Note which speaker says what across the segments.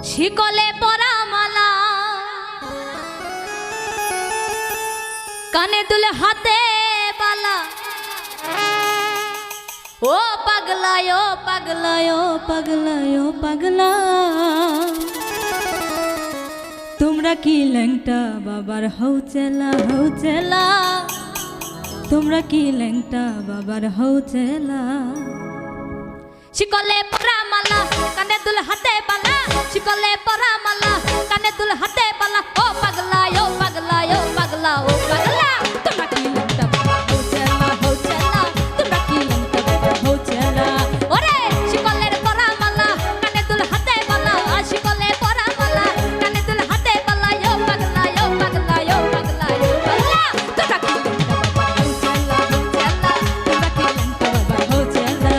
Speaker 1: শিকলে পরা মালা কানে দুলে হাতে বালা ও পাগলা ও পাগলা ও পাগলা ও পাগলা তোমরা কি ল্যাংটা বাবার হও চেলা তোমরা কি ল্যাংটা বাবার হও চেলা শিকলে পরা মালা কানে দুল হাতে বালা শিকলে পরা মালা কানে দুল হাতে বালা ও পাগলা ও পাগলা ও পাগলা ও পাগলা তোমরা কি ল্যাংটা বাবার হও চেলা তোমরা কি ল্যাংটা বাবার হও চেলা ওরে শিকলের পরা মালা কানে দুল হাতে বালা শিকলে পরা মালা কানে দুল হাতে বালা ও পাগলা ও পাগলা ও পাগলা ও পাগলা তোমরা কি ল্যাংটা বাবার হও চেলা তোমরা কি ল্যাংটা বাবার হও চেলা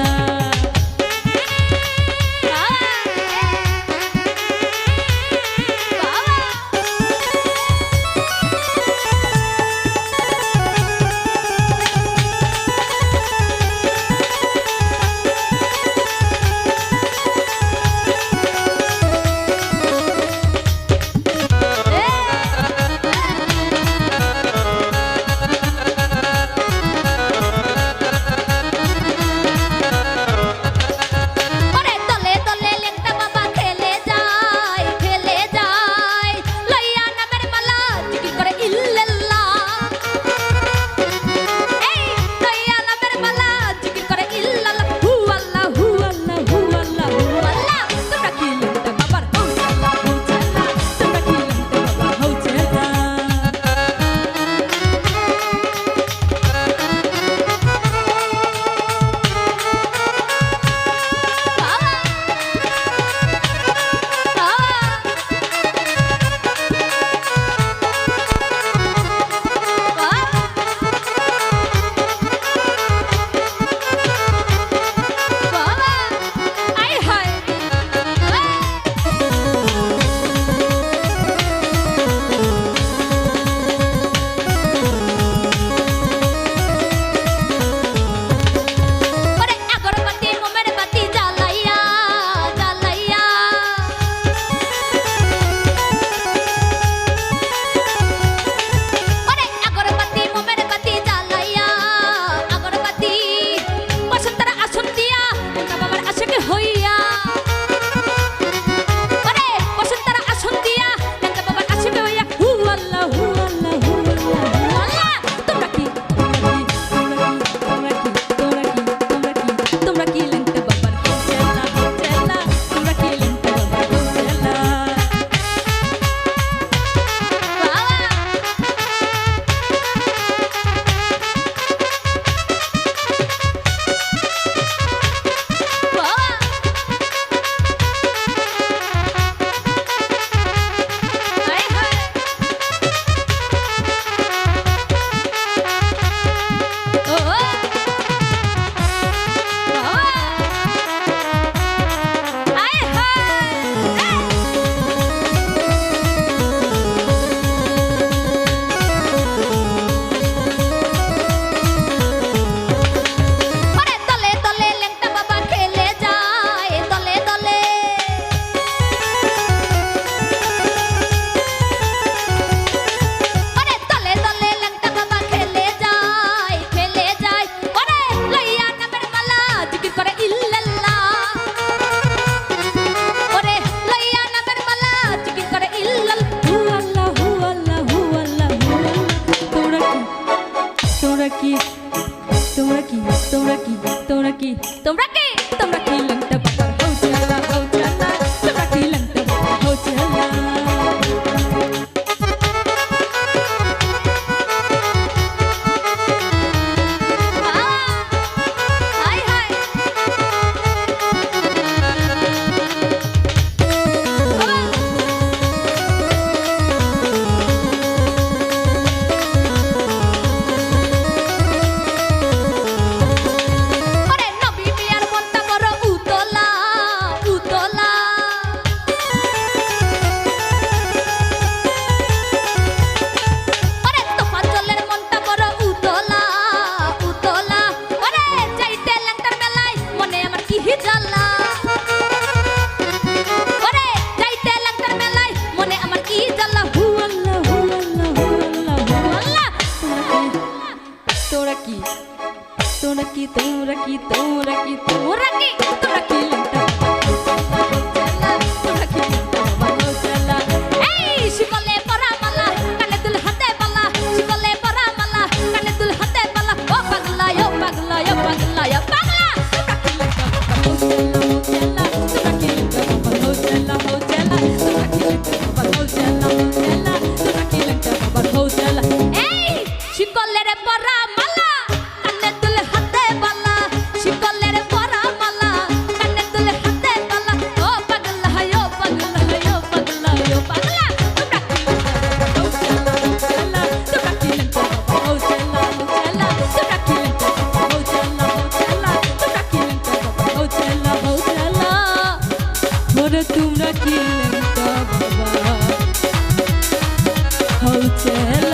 Speaker 1: বলে তোমরা কি লেমটা বাবা হচ্ছে